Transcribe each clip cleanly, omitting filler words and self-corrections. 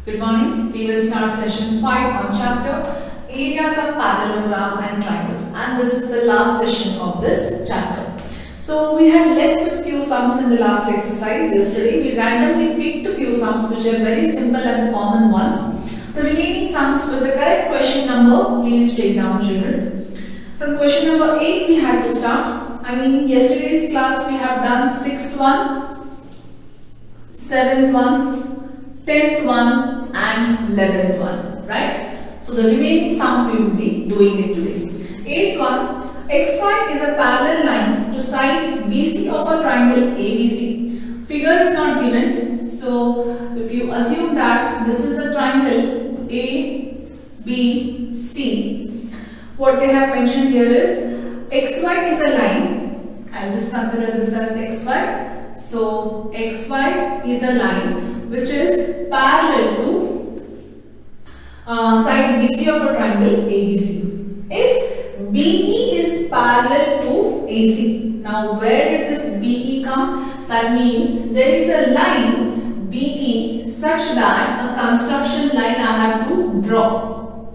Good morning. We will start session 5 on chapter areas of parallelogram and triangles, and this is the last session of this chapter. So we had left with few sums in the last exercise yesterday. We randomly picked a few sums which are very simple and the common ones. The remaining sums with the correct question number, please take down, children. From question number 8 we had to start. Yesterday's class we have done 6th one, 7th one, 10th one and 11th one, right? So the remaining sums we will be doing it today. 8th one, XY is a parallel line to side BC of a triangle ABC. Figure is not given, so if you assume that this is a triangle ABC, what they have mentioned here is XY is a line. I'll just consider this as XY. So XY is a line which is parallel to side BC of a triangle ABC. If BE is parallel to AC, now where did this BE come? That means there is a line BE such that a construction line I have to draw,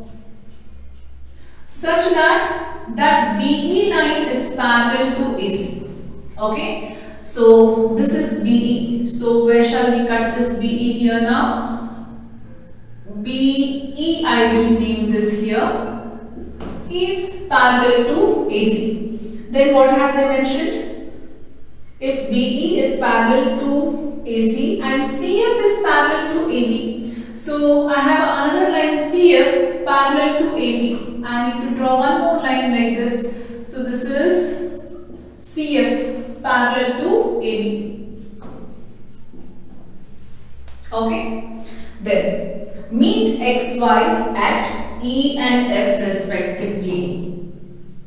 such that BE line is parallel to AC. Okay. So this is BE. So where shall we cut this BE here now? BE, I will name this here, is parallel to AC. Then what have they mentioned? If BE is parallel to AC and CF is parallel to AB. So I have another line CF parallel to AB. I need to draw one more line like this. So this is CF parallel to AB. Okay. Then meet XY at E and F respectively.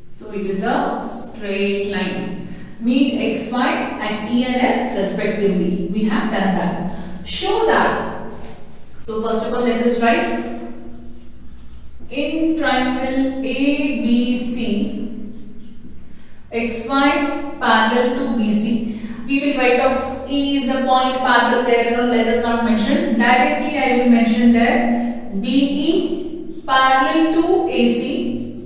So it is a straight line. Meet XY at E and F respectively. We have done that. Show that. So first of all, let us write in triangle ABC. XY parallel to BC. We will write off E is a point parallel there. No, let us not mention. Directly I will mention there BE parallel to AC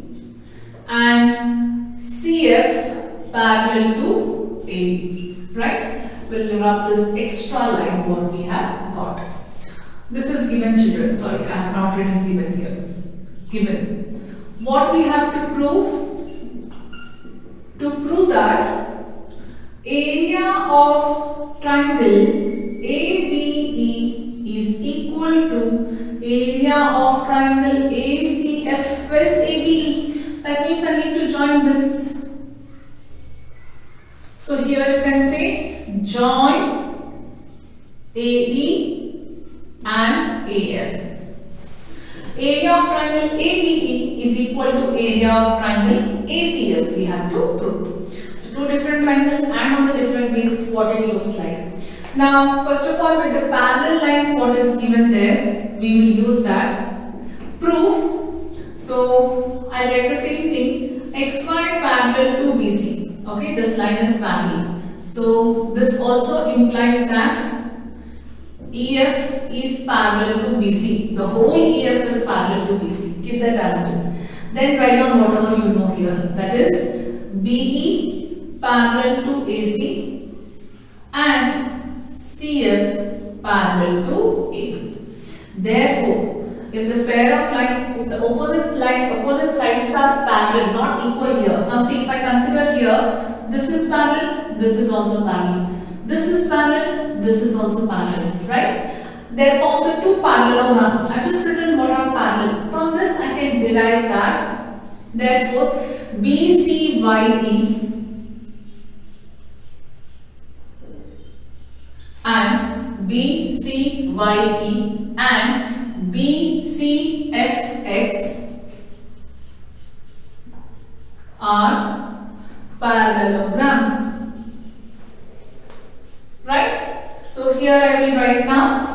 and CF parallel to AB. Right? We'll rub this extra line what we have got. This is given, children. Sorry, I have not written given here. Given. What we have to prove? To prove that area of triangle ABE is equal to area of triangle ACF. Where is ABE? That means I need to join this. So here you can say join AE and AF. Area of triangle ABE is equal to area of triangle ACF. We have to prove. So two different triangles and on the different ways what it looks like. Now first of all, with the parallel lines what is given there, we will use that. Proof. So I write the same thing. XY parallel to BC. Okay, this line is parallel. So this also implies that EF is parallel to BC. The whole EF is parallel to BC. Keep that as it is. Then write down whatever you know here. That is BE parallel to AC and CF parallel to AB. Therefore, if the pair of lines, if the opposite sides are parallel, not equal here. Now see, if I consider here, this is parallel, this is also parallel. This is parallel, this is also parallel, right? There forms a two parallelograms. I have just written what are parallel. From this I can derive that. Therefore, BCYE and BCYE and BCFX are parallelograms. Right? So here I will write now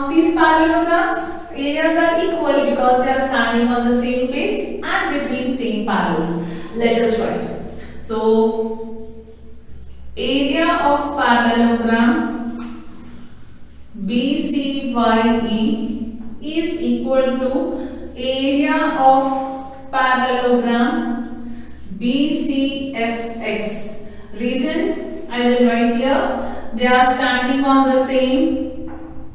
these parallelograms areas are equal because they are standing on the same base and between same parallels. Let us write. So area of parallelogram BCYE is equal to area of parallelogram BCFX. Reason I will write here, they are standing on the same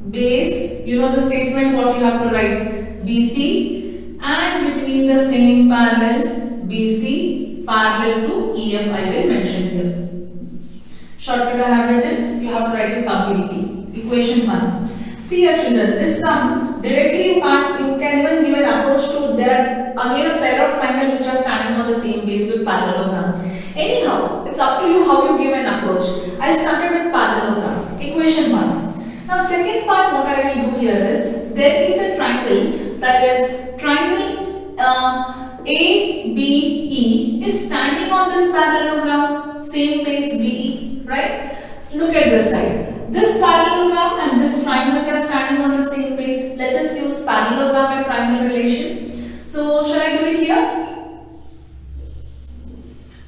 base. You know the statement what you have to write, BC, and between the same parallels, BC parallel to EF I will mention here. Shortcut I have written, you have to write it completely. Equation 1. See here children, this sum directly you can even give an approach to, there are again a pair of triangles which are standing on the same base with parallelogram. Anyhow, it's up to you how you give an approach. I started with parallelogram. Equation 1. Now second part what I will do here is, there is a triangle, that is triangle ABE is standing on this parallelogram, same base BE, right? So look at this side. This parallelogram and this triangle, they are standing on the same base. Let us use parallelogram and triangle relation. So shall I do it here?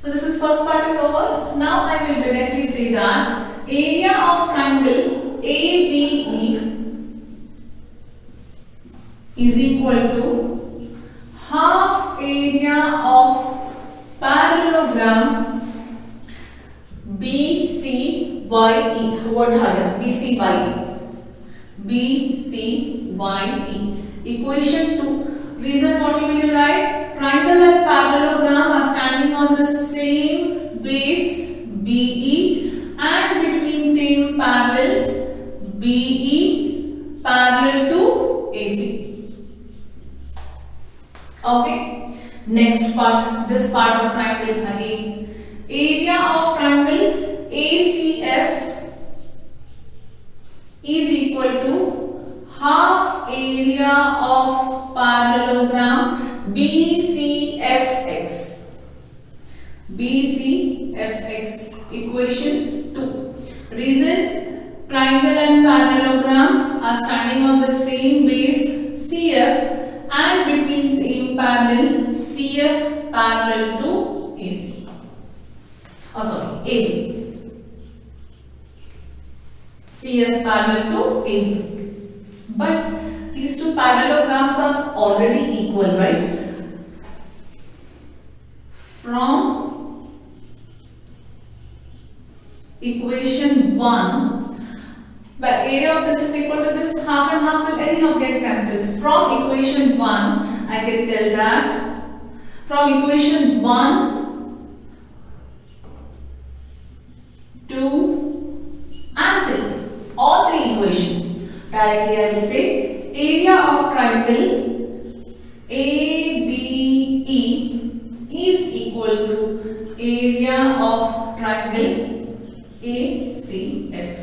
So this is first part is over. Now I will directly say that area of triangle ABE is equal to half area of parallelogram BCYE. What higher? BCYE. BCYE. Equation 2. Reason what you will write? Triangle and parallelogram are standing on the same base BE and between same parallels BE parallel to AC. Okay. Next part, this part of triangle again. Area of triangle ACF is equal to half area of parallelogram BCFX. BCFX. Equation 2. Reason, triangle and parallelogram are standing on the same base CF and between same parallel CF parallel to AC. Oh sorry, AB. CF parallel to AB. But these two parallelograms are already equal, right? From equation 1, the area of this is equal to this, half and half will anyhow get cancelled. From equation 1, I can tell that from equation 1, 2 and 3. All three equations. Directly I will say area of triangle ABE is equal to area of triangle ACF.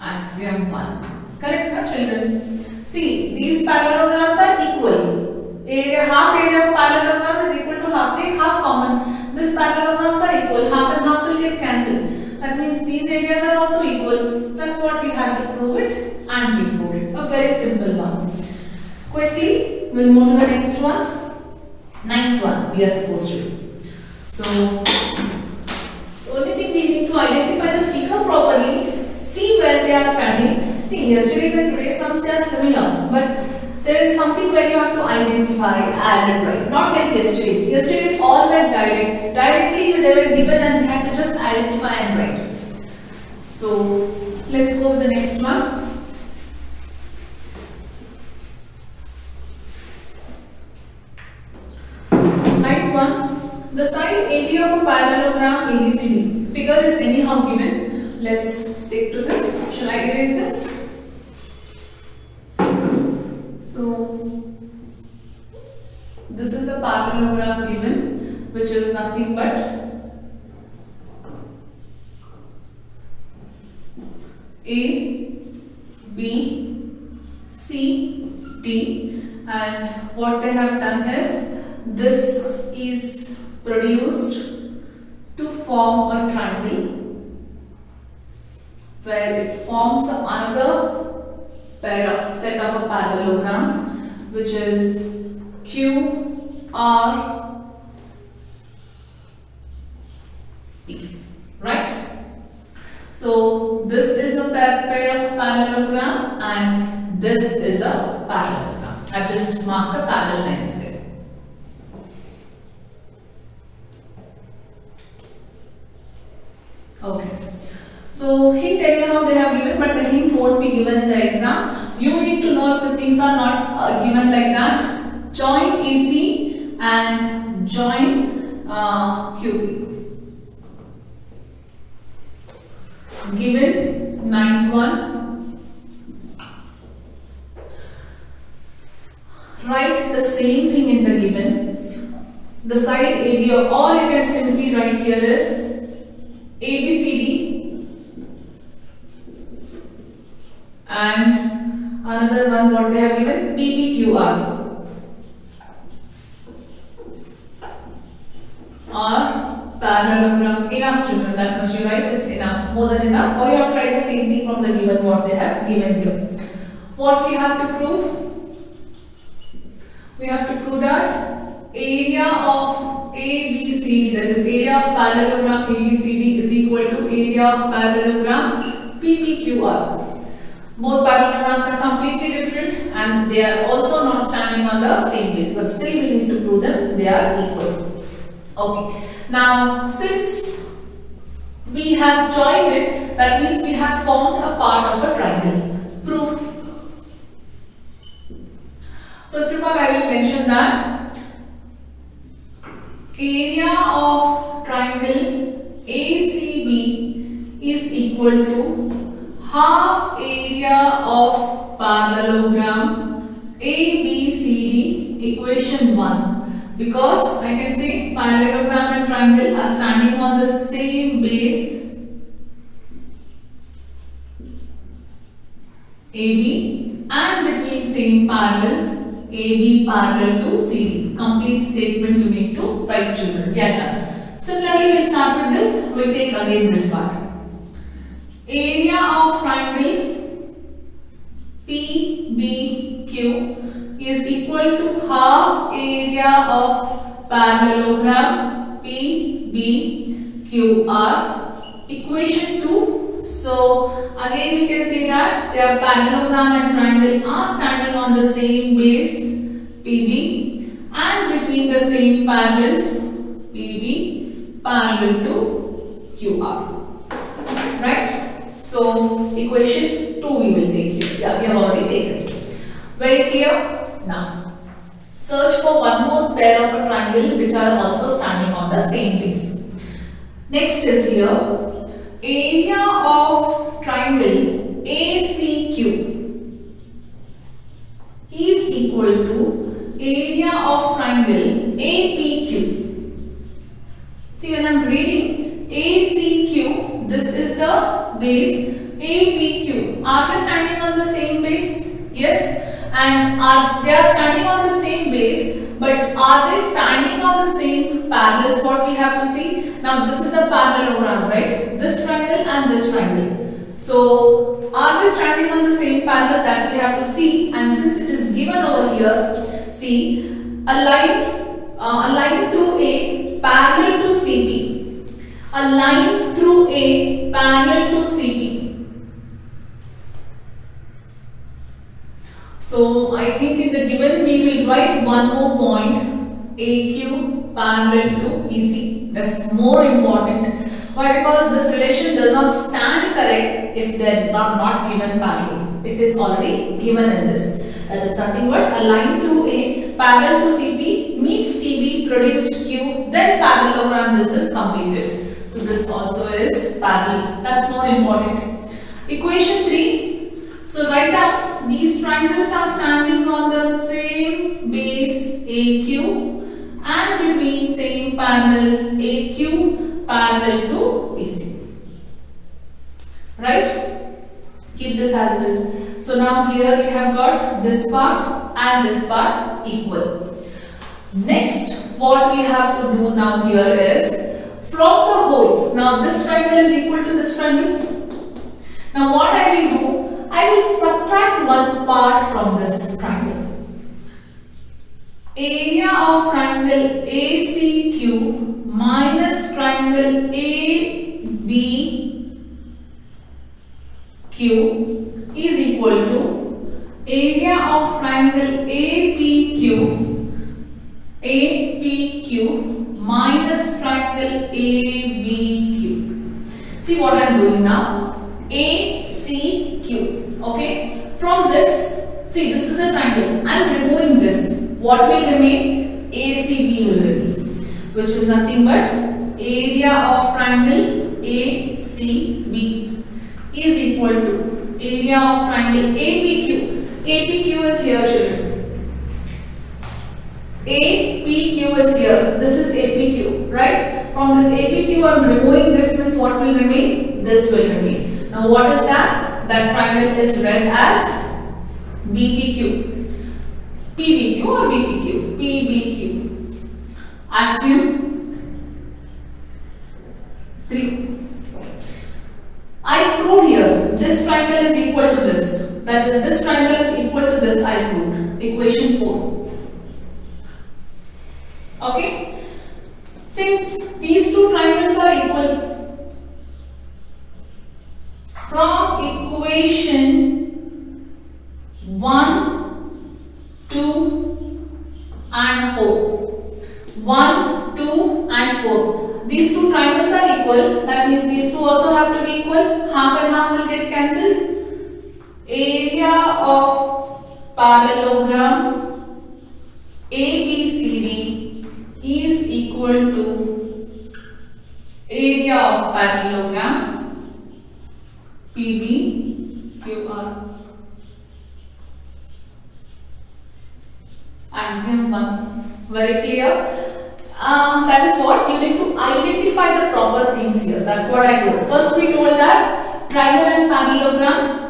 Axiom 1. Correct, my children? See, these parallelograms are equal. Half area of parallelogram is equal to half. Take half common. These parallelograms are equal. Half and half will get cancelled. That means these areas are also equal. That's what we have to prove it, and we proved it. A very simple one. Quickly, we'll move to the next one. Ninth one we are supposed to do. So, the only thing we need to identify the figure properly, see where they are standing. See, yesterday's and today's sums, they are similar, but there is something where you have to identify, add and write. Not like yesterday's. Yesterday's all were direct. Directly they were given and we had to just identify and write. So let's go with the next one. Ninth one. The side AB of a parallelogram ABCD. Figure is anyhow given. Let's stick to this. Shall I erase this? So, this is the parallelogram given, which is nothing but A, B, C, D, and what they have done is, this is produced to form a triangle where it forms another set of a parallelogram, which is Q, R, P, right? So this is a pair of parallelogram and this is a parallelogram. I've just marked the parallel lines there. Okay. So hint anyhow they have given, but the hint won't be given in the exam. You need to know if the things are not given like that. Join AC and join QP. Given ninth one. Write the same thing in the given. The side AB, or all you can simply write here is ABCD and another one what they have given PBQR or parallelogram. Enough children, that much you write, it's enough, more than enough. Or you have to write the same thing from the given what they have given here. What we have to prove? We have to prove that area of ABCD, that is area of parallelogram ABCD, is equal to area of parallelogram PBQR. Both parallelograms are completely different and they are also not standing on the same base, but still we need to prove them they are equal. Okay. Now, since we have joined it, that means we have formed a part of a triangle. Proof. First of all, I will mention that area of triangle ACB is equal to half area of parallelogram ABCD, equation 1, because I can say parallelogram and triangle are standing on the same base AB and between same parallels AB parallel to CD. Complete statement you need to write, children. Yeah, done. Similarly, we'll start with this. We'll take again this part. Area of triangle PBQ is equal to half area of parallelogram PBQR, equation 2. So again we can say that their parallelogram and triangle are standing on the same base PB and between the same parallels PB parallel to QR. Right? So equation 2 we will take here. Yeah, we have already taken. Very clear? Now search for one more pair of a triangle which are also standing on the same base. Next is here area of triangle ACQ is equal to area of triangle APQ. See, when I am reading ACQ, this is the base. APQ, are they standing on the same base? Yes. And they are standing on the same base, but are they standing on the same parallels? What we have to see. Now this is a parallelogram, right? This triangle and this triangle. So are they standing on the same parallel? That we have to see. And since it is given over here, see a line through A parallel to CP. A line through A parallel to CP. So I think in the given we will write one more point, AQ parallel to PC. That's more important. Why? Because this relation does not stand correct if they are not given parallel. It is already given in this. That is nothing but a line through A parallel to CP meets CB, produced Q, then parallelogram. This is completed. So this also is parallel. That's more important. Equation 3. So write down these triangles are standing on the same base AQ and between same parallels AQ parallel to AC. Right? Keep this as it is. So now here we have got this part and this part equal. Next, what we have to do now here is from the whole. Now this triangle is equal to this triangle. Now what I will do, I will subtract one part from this triangle. Area of triangle ACQ minus triangle ABQ is equal to ABQ. See what I am doing now? ACQ. Okay. From this, see this is a triangle. I am removing this. What will remain? ACB will remain, which is nothing but area of triangle ACB is equal to area of triangle APQ. APQ is here, children. APQ is here. This is APQ, right? From this APQ, I am removing this, means what will remain? This will remain. Now, what is that? That triangle is read as BPQ. PBQ or BPQ? PBQ. Axiom 3. I proved here this triangle is equal to this. That is, this triangle is equal to this. I proved. Equation 4. Okay. Since these two triangles are equal, from equation 1, 2 and 4. 1, 2 and 4. These two triangles are equal. That means these two also have to be equal. Half and half will get cancelled. Area of parallelogram ABCD is equal to area of parallelogram PBQR. Axiom 1. Very clear? That is what you need to identify the proper things here. That's what I told. First we told that triangle and parallelogram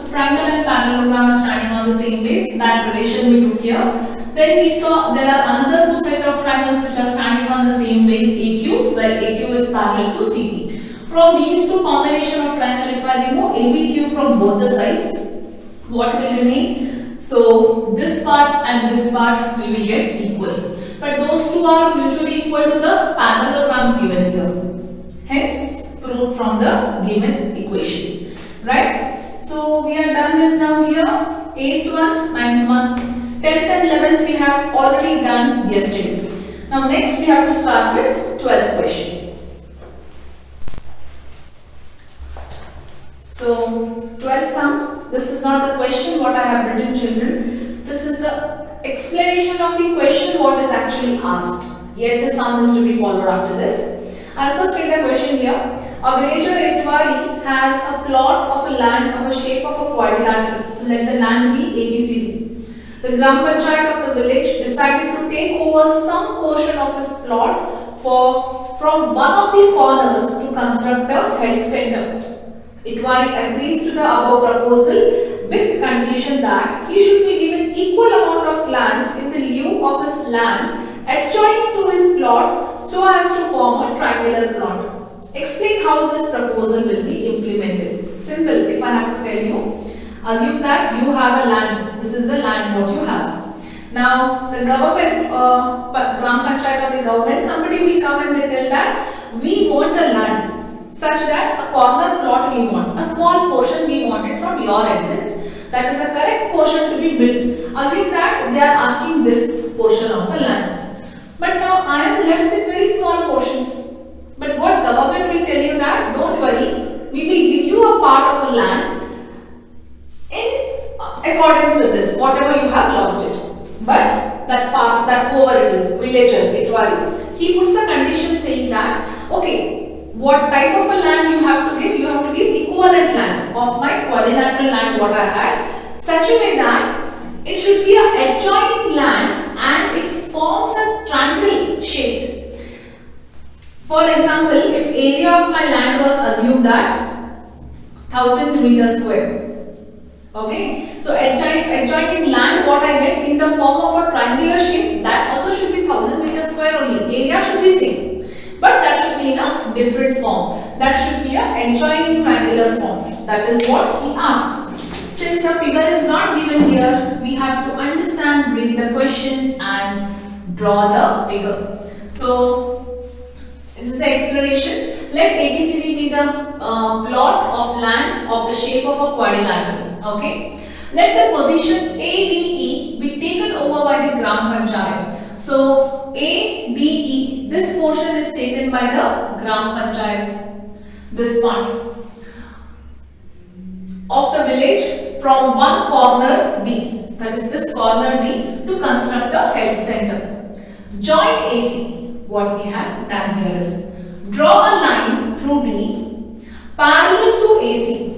are standing on the same base. That relation we took here. Then we saw there are another two set of triangles which are standing on the same base AQ, where AQ is parallel to CP. From these two combination of triangle, if I remove ABQ from both the sides, what will remain? So this part and this part we will get equal. But those two are mutually equal to the parallelograms given here. Hence, proved from the given equation. Right? So we are done with now here 8th one, 9th one, 10th and 11th we have already done yesterday. Now next we have to start with 12th question. So 12th sum, this is not the question what I have written, children. This is the explanation of the question what is actually asked. Yet the sum is to be followed after this. I'll first read the question here. A villager Etwari has a plot of a land of a shape of a quadrilateral. So let the land be ABCD. The Gram Panchayat of the village decided to take over some portion of his plot from one of the corners to construct a health center. Etwari agrees to the above proposal with condition that he should be given equal amount of land in the lieu of his land adjoining to his plot so as to form a triangular plot. Explain how this proposal will be implemented. Simple. If I have to tell you, assume that you have a land. This is the land what you have. Now the government, Gram Panchayat or the government, somebody will come and they tell that we want a land such that a corner plot we want, a small portion we want it from your adjacent. That is a correct portion to be built. Assume that they are asking this portion of the land. But now I am left with very small portion. But what government will tell you that don't worry, we will give you a part of a land in accordance with this, whatever you have lost it. But that whoever it is, villager, Etwari, he puts a condition saying that, okay, what type of a land you have to give? You have to give equivalent land of my quadrilateral land what I had, such a way that it should be an adjoining land and it forms a triangle shaped. For example, if area of my land was assumed that 1000 meters square. Okay, so adjoining land what I get in the form of a triangular shape, that also should be 1000 meters square only. Area should be same, but that should be in a different form. That should be a adjoining triangular form. That is what he asked. Since the figure is not given here, we have to understand, read the question and draw the figure. So this is the explanation. Let ABCD be the plot of land of the shape of a quadrilateral. Okay. Let the position ADE be taken over by the Gram Panchayat. So ADE, this portion is taken by the Gram Panchayat. This part of the village from one corner D, that is this corner D, to construct a health center. Join AC. What we have done here is draw a line through D parallel to AC.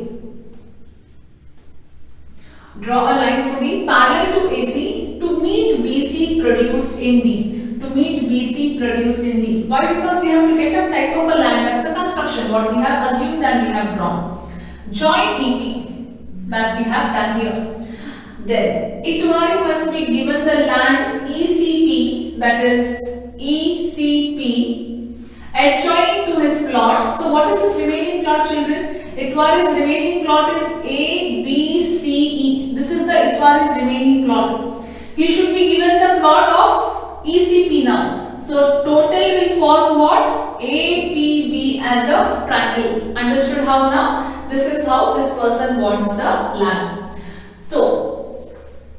Draw a line through D parallel to AC to meet BC produced in D. To meet BC produced in D. Why? Because we have to get a type of a land, that's a construction, what we have assumed and we have drawn. Join EP, that we have done here. Then Itwari must be given the land ECP, that is ECP, adjoining to his plot. So what is his remaining plot, children? Itwari's remaining plot is A, B, C, E. This is the Itwari's remaining plot. He should be given the plot of ECP now. So total will form what? APB as a triangle. Understood how now? This is how this person wants the land. So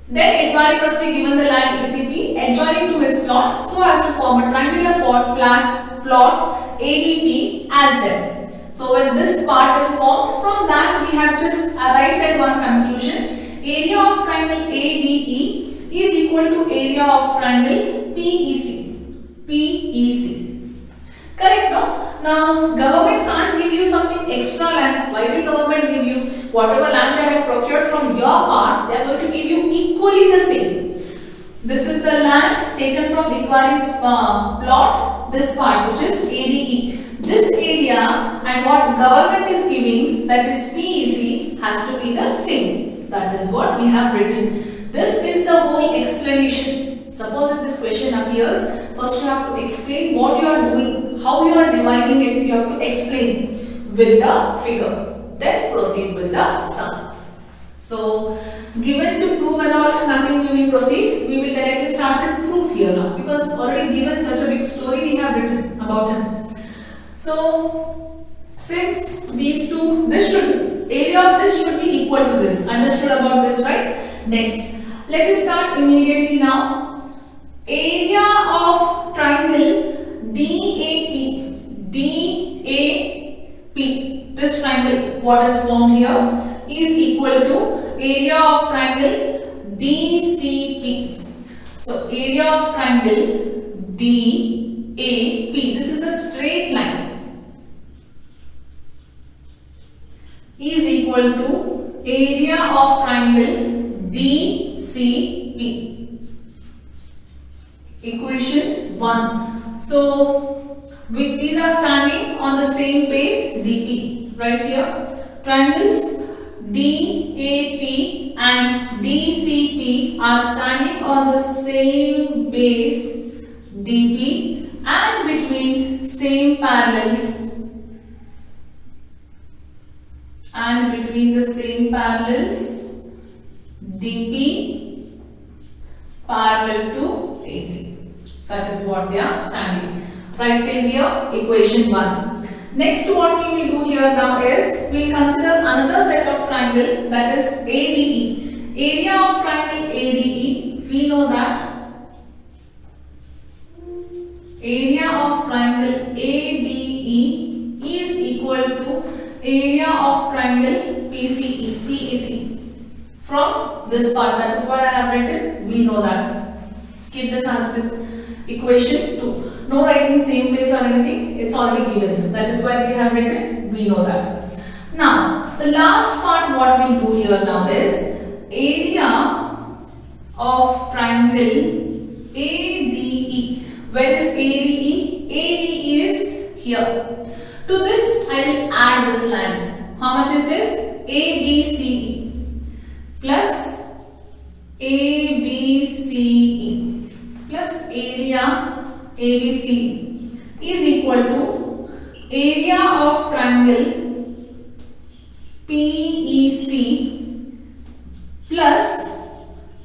then Itwari must be given the land ECP adjoining to his plot so as to form a triangular plot ABP as there. So when this part is formed, from that we have just arrived at one conclusion. Area of triangle ADE is equal to area of triangle PEC. Correct, no? Now government can't give you something extra land. Why will government give you? Whatever land they have procured from your part, they are going to give you equally the same. This is the land taken from Itwari's plot, this part which is ADE. This area and what government is giving, that is PEC, has to be the same. That is what we have written. This is the whole explanation. Suppose if this question appears, first you have to explain what you are doing, how you are dividing it, you have to explain with the figure. Then proceed with the sum. So, given to prove and all, nothing you will proceed. We will directly start with proof here now, because already given such a big story we have written about him. So, since these two, area of this should be equal to this. Understood about this, right? Next, let us start immediately now. Area of triangle DAP, this triangle what is formed here is equal to area of triangle DCP. So area of triangle DAP, this is a straight line, is equal to area of triangle DCP. Equation 1. So these are standing on the same base DP. Right here, triangles DAP and DCP are standing on the same base DP and between same parallels. And between the same parallels, DP parallel to AC. That is what they are standing. Right till here, equation 1. Next, what we will do here now is, we will consider another set of triangle, that is ADE. Area of triangle ADE, we know that area of triangle ADE is equal to area of triangle PEC. From this part, that is why I have written, we know that. Keep this as this. Equation 2. No writing same place or anything, it's already given. That is why we have written, we know that. Now, the last part what we'll do here now is area of triangle ADE. Where is ADE? ADE is here. To this, I will add this line. How much is this? ABCE plus ABCE. Plus area ABC is equal to area of triangle PEC plus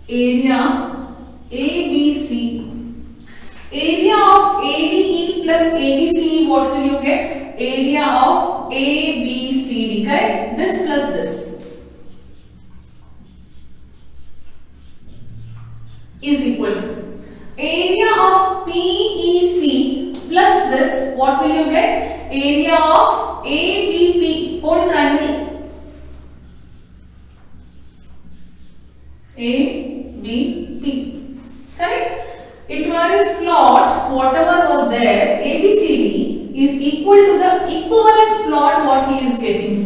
area ABC. Area of ADE plus ABC, what will you get? Area of ABCD, correct? This plus this is equal to area of PEC plus this, what will you get? Area of ABP, whole triangle ABP, correct? It was plot whatever was there ABCD is equal to the equivalent plot what he is getting.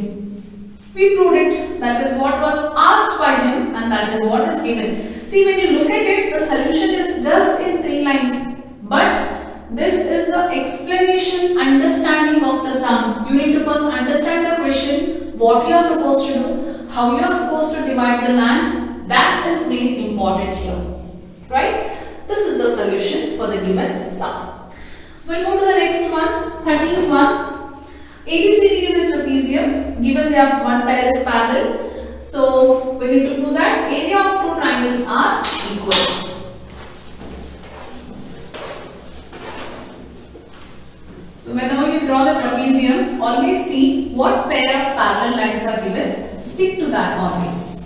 We proved it. That is what was asked by him and that is what is given. See, when you look at it, the solution is just in 3 lines. But this is the explanation, understanding of the sum. You need to first understand the question, what you are supposed to do, how you are supposed to divide the land. That is being important here. Right? This is the solution for the given sum. We'll move to the next one, 13th one. ABCD is a trapezium, given they have one pair is parallel. So we need to prove that area of 2 triangles are equal. So whenever you draw the trapezium, always see what pair of parallel lines are given. Stick to that always.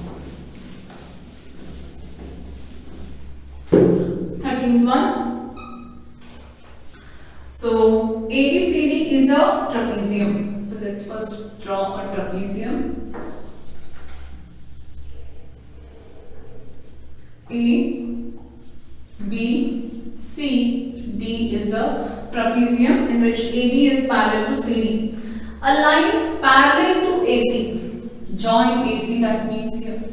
13th one. So ABCD is a trapezium. So let's first draw a trapezium. A, B, C, D is a trapezium in which AB is parallel to CD. A line parallel to AC. Join AC, that means here.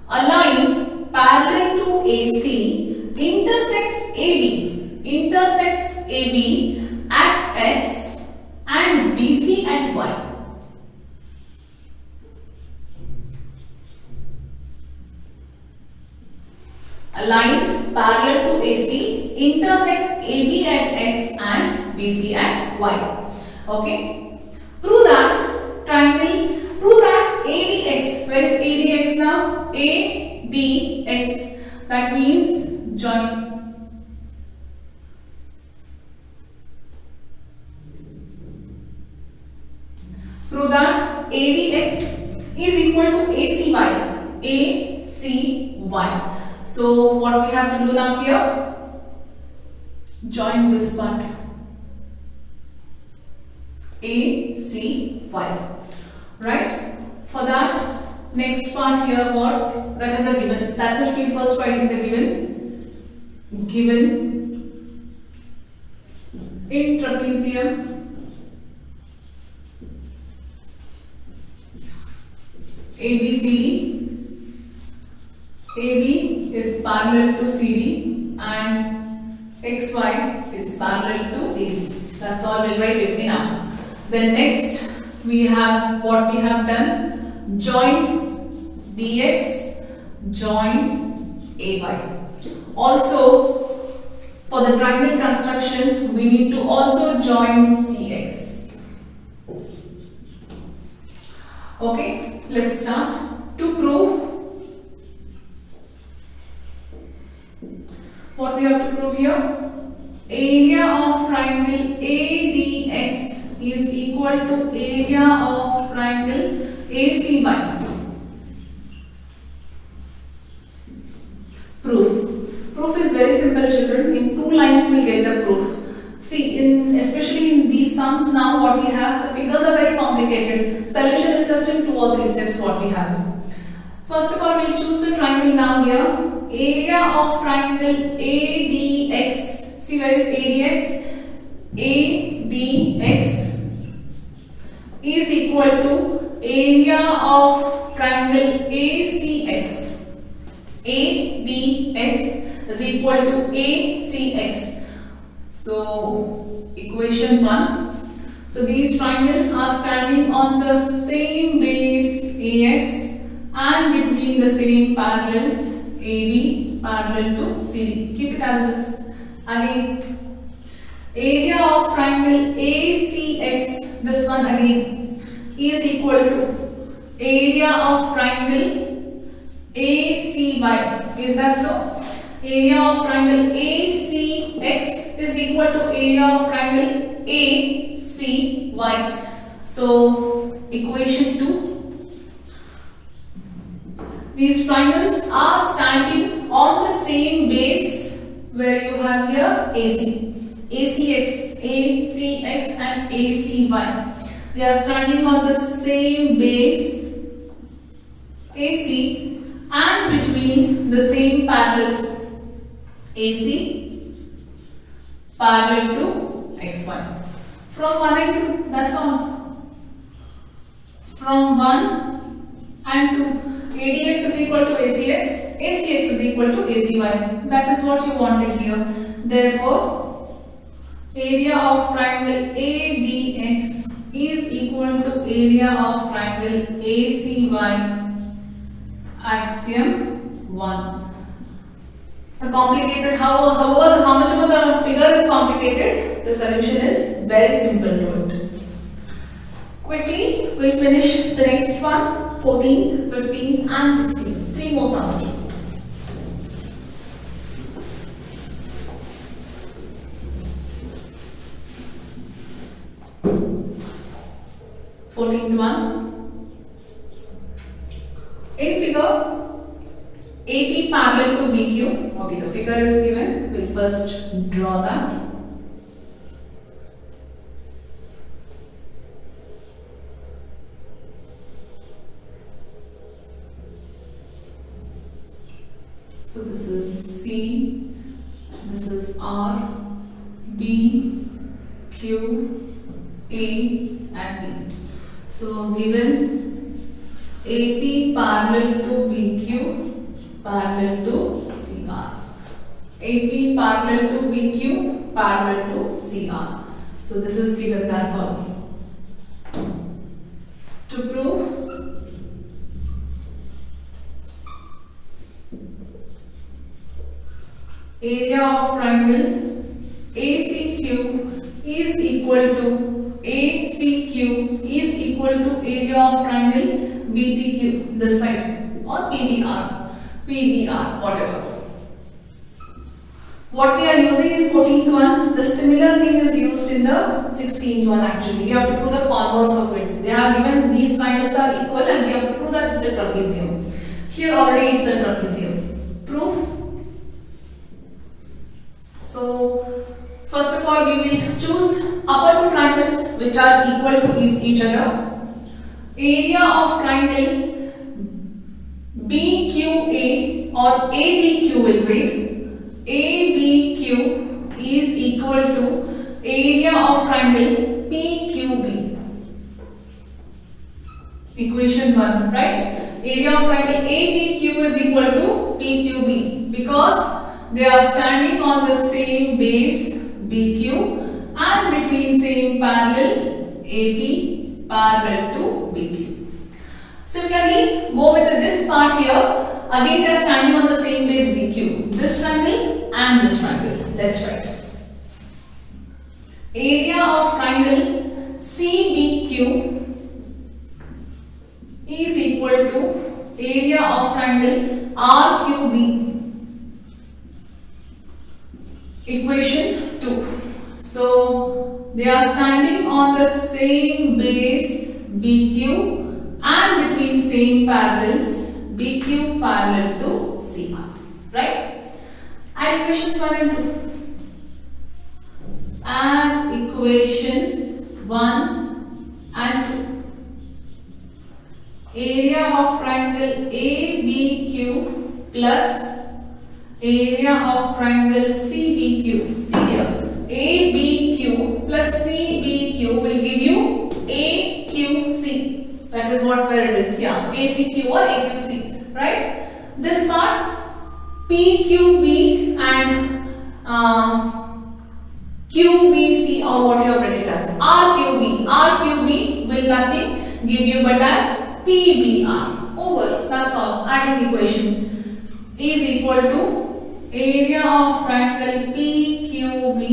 A line parallel to AC intersects AB at X and BC at Y. A line parallel to AC intersects AB at X and BC at Y. Okay. Prove that triangle, prove that ADX. Where is ADX now? ADX. That means join. Prove that ADX is equal to ACY. ACY. So what we have to do now here? Join this part. ACY. Right? For that, next part here what? That is a given. That must be first writing the given. Given in trapezium ABCD. AB is parallel to CD and XY is parallel to AC. That's all we'll write it enough. Then next we have what we have done. Join DX, join AY. Also for the triangle construction we need to also join CX. Okay, let's start. To prove, what we have to prove here? Area of triangle ADX is equal to area of triangle ACY. Proof. Proof is very simple, children. In 2 lines we'll get the proof. See, especially in these sums now what we have, the figures are very complicated. Solution is just in 2 or 3 steps what we have. First of all, we'll choose the triangle now here. Area of triangle ADX. See, where is ADX? ADX is equal to area of triangle ACX. ADX is equal to ACX. So, equation 1. So, these triangles are standing on the same base AX and between the same parallels AB parallel to CD. Keep it as it is. Again, area of triangle ACX, this one again, is equal to area of triangle ACY. Is that so? Area of triangle ACX is equal to area of triangle ACY. So, equation 2. These triangles are standing on the same base where you have here AC, ACX and ACY. They are standing on the same base AC and between the same parallels AC parallel to XY. From 1 and 2, that's all. From 1 and 2, ADX is equal to ACX, ACX is equal to ACY. That is what you wanted here. Therefore, area of triangle ADX is equal to area of triangle ACY. Axiom 1. The complicated, how much of the figure is complicated? The solution is very simple to it. Quickly, we'll finish the next one, 14th, 15th and 16th. 3 more sums to do. 14th one. In figure, AB parallel to BQ. Okay, the figure is given. We'll first draw that. So this is C, this is R, B, Q, A and B. So given AP parallel to BQ parallel to CR. AP parallel to BQ parallel to CR. So this is given, that's all. To prove, area of triangle ACQ is equal to area of triangle BPQ, this side, or PBR, whatever. What we are using in 14th one, the similar thing is used in the 16th one actually. We have to prove the converse of it. They are given these triangles are equal and we have to prove that it's a trapezium. Here already it's a trapezium. Proof. So, first of all we will choose upper two triangles which are equal to each other. Area of triangle BQA or ABQ will read. ABQ is equal to area of triangle PQB. Equation 1, right? Area of triangle ABQ is equal to PQB because they are standing on the same base BQ and between same parallel AP parallel to BQ. Similarly, go with this part here. Again, they are standing on the same base BQ. This triangle and this triangle. Let's write. Area of triangle CBQ is equal to area of triangle RQB. Equation 2. So, they are standing on the same base BQ and between same parallels BQ parallel to CR. Right? Add equations 1 and 2. Add equations 1 and 2. Area of triangle ABQ plus area of triangle CBQ. See here. ABQ plus CBQ will give you AQC. That is what where it is. Yeah, ACQ or AQC. Right? This part PQB and QBC or what you have written it as RQB. RQB will nothing give you but as PBR. Over. That's all. Adding equation is equal to area of triangle PQB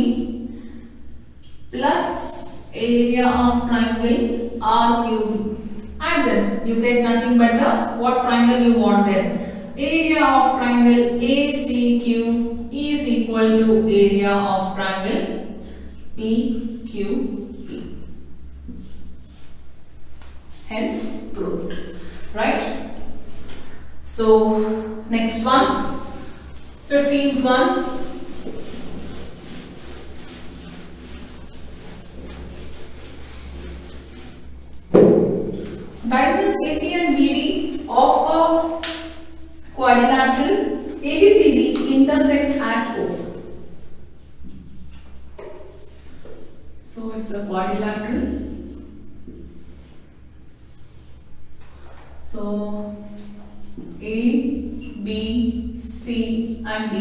plus area of triangle RQB. And then you get nothing but the what triangle you want there. Area of triangle ACQ is equal to area of triangle PQB. Hence proved. Right? So next one, 15th one. Diagonals AC and BD of a quadrilateral ABCD intersect at O. So it's a quadrilateral. So A, B, C and D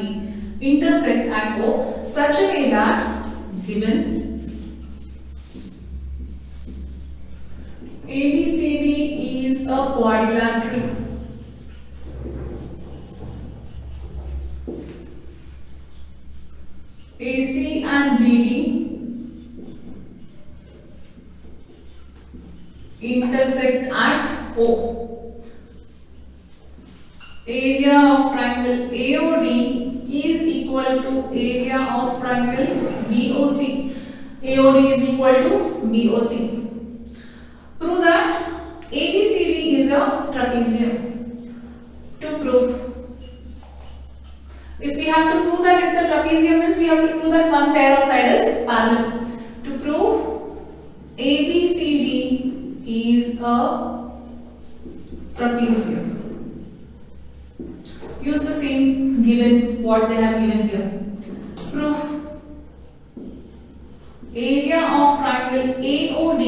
intersect at O such a way that given ABCD is a quadrilateral AC and BD intersect at O. Area of triangle AOD is equal to area of triangle BOC. AOD is equal to BOC. Prove that ABCD is a trapezium. To prove, if we have to prove that it's a trapezium, means we have to prove that one pair of sides is parallel. To prove ABCD is a trapezium, use the same given what they have given here. Proof: area of triangle AOD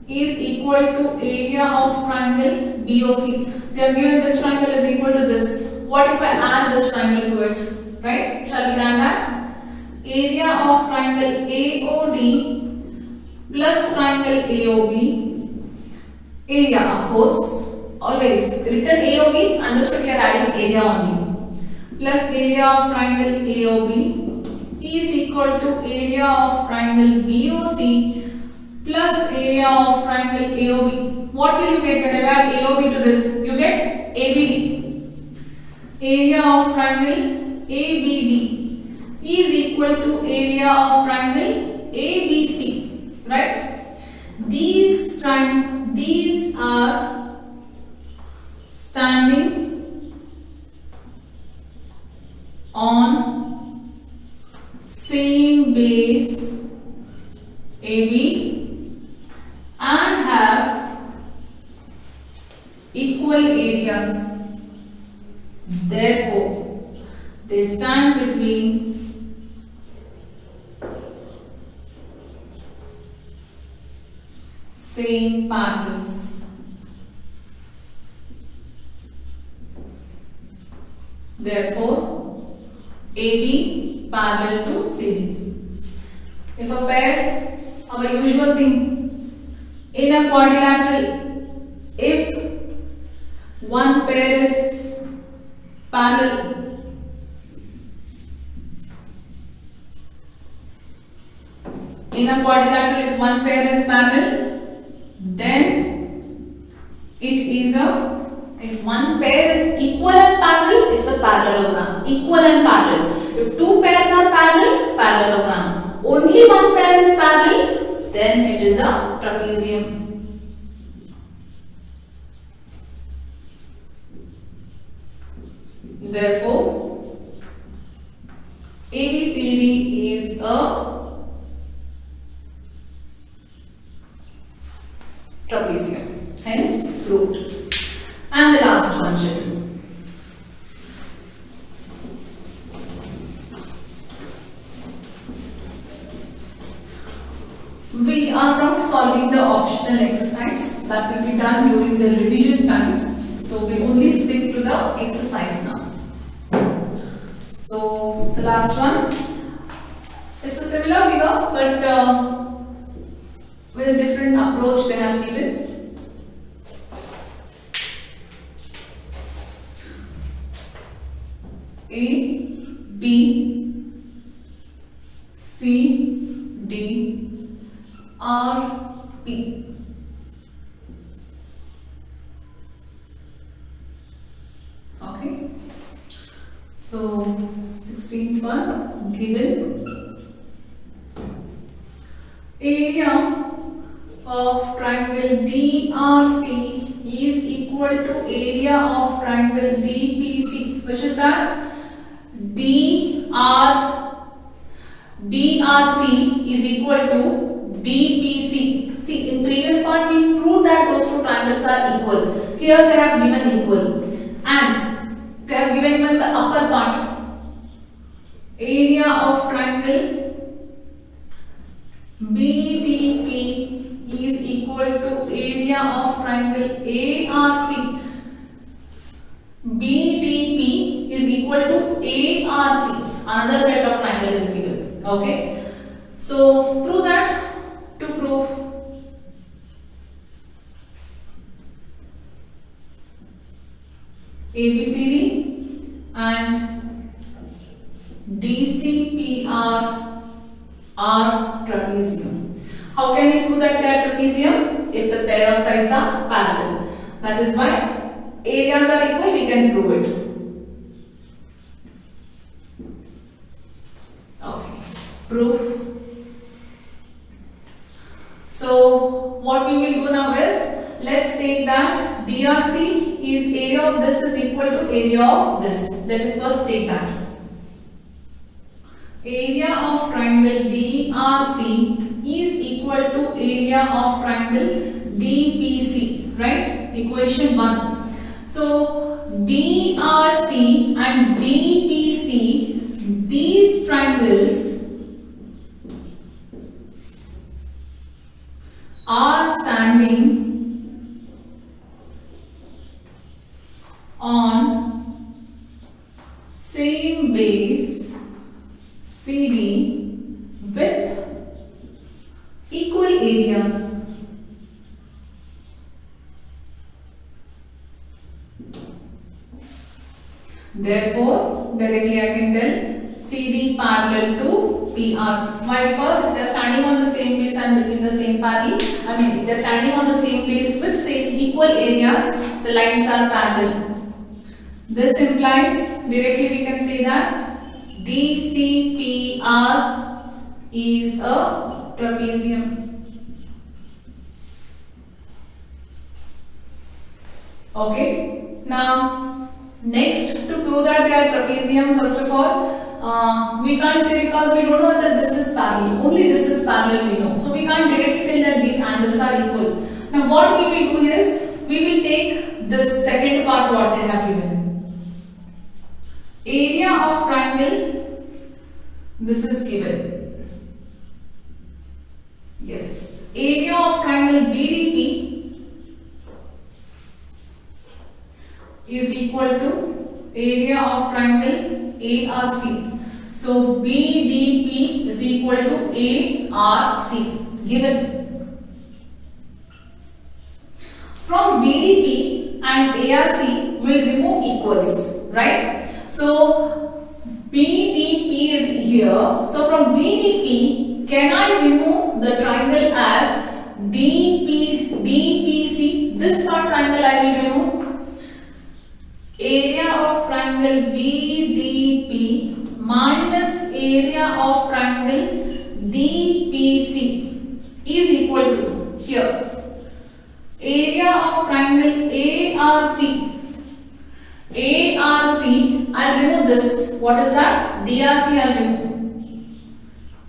is equal to area of triangle BOC. They have given this triangle is equal to this. What if I add this triangle to it? Right? Shall we add that? Area of triangle AOD plus triangle AOB. Area, of course. Always written AOB is understood we are adding area only. Plus area of triangle AOB is equal to area of triangle BOC plus area of triangle AOB. What will you get when I add AOB to this? You get ABD. Area of triangle ABD is equal to area of triangle ABC. Right? These are standing on same base AB and have equal areas. Therefore, they stand between same parallels. Therefore, AB parallel to CD. If a pair, our usual thing, in a quadrilateral, if one pair is parallel, in a quadrilateral if one pair is parallel, then it is a, if one pair is equal and parallel, it's a parallelogram. Equal and parallel. If two pairs are parallel, parallelogram. Only one pair is parallel, then it is a trapezium. Therefore, ABCD is a trapezium. Hence, proved. And the last one, children. We are not solving the optional exercise that will be done during the revision time. So we only stick to the exercise now. So the last one, it's a similar figure but with a different approach they have given. A, B, C, D, R, P. Okay. So 16th one, given area of triangle DRC is equal to area of triangle DPC, which is that DRC is equal to DPC. See, in previous part we proved these two triangles are equal. Here they have given equal, and they have given even the upper part. Area of triangle BTP is equal to area of triangle ARC. BTP is equal to ARC. Another set of triangle is given. Okay. So prove that. To prove, ABCD and DCPR are trapezium. How can we prove that they are trapezium? If the pair of sides are parallel. That is why areas are equal, we can prove it. Okay, proof. So what we will do now is, let's take that DRC is area of this is equal to area of this. Let us first take that. Area of triangle DRC is equal to area of triangle DPC, right? Equation 1. So DRC and DPC, these triangles are standing on same base CD with equal areas. Therefore, directly I can tell CD parallel to PR. Why? Because if they are standing on the same base and between the same parallel, if they are standing on the same base with same equal areas, the lines are parallel. This implies, directly we can say that DCPR is a trapezium. Okay. Now, next, to prove that they are trapezium, first of all, we can't say, because we don't know whether this is parallel. Only this is parallel we know. So we can't directly tell that these angles are equal. Now what we will do is, we will take this second part what they have given. Area of triangle, this is given. Yes. Area of triangle BDP is equal to area of triangle ARC. So BDP is equal to ARC given. From BDP and ARC will remove equals, right? So BDP is here. So from BDP, can I remove the triangle as DPC? This part triangle I will remove. Area of triangle BDP minus area of triangle DPC is equal to, here, area of triangle ARC. I'll remove this. What is that? DRC I'll remove.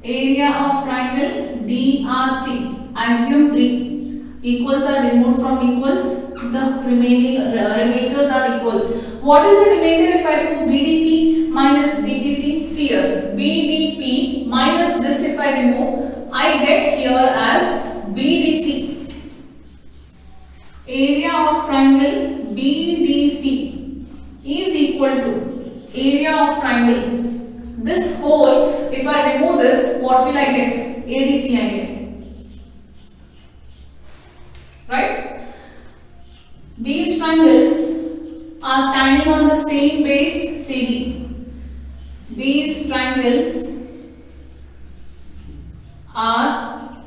Area of triangle DRC. Axiom 3. Equals are removed from equals. The remaining remainders are equal. What is the remainder if I remove BDP minus DPC? See here, BDP minus this if I remove, I get here as BDC. Area of triangle BDC is equal to area of triangle. This whole, if I remove this, what will I get? ADC I get. Right? These triangles are standing on the same base CD. These triangles are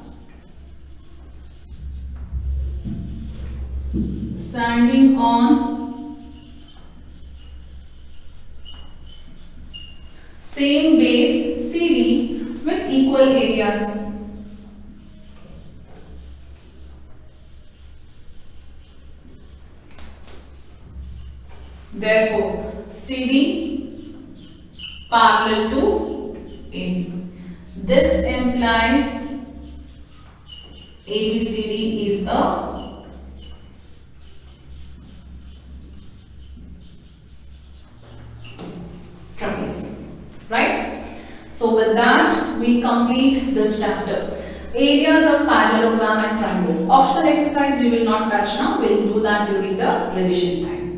standing on same base CD with equal areas. Therefore, CD parallel to AB. This implies ABCD is a we complete this chapter. Areas of parallelogram and triangles. Optional exercise we will not touch now. We will do that during the revision time.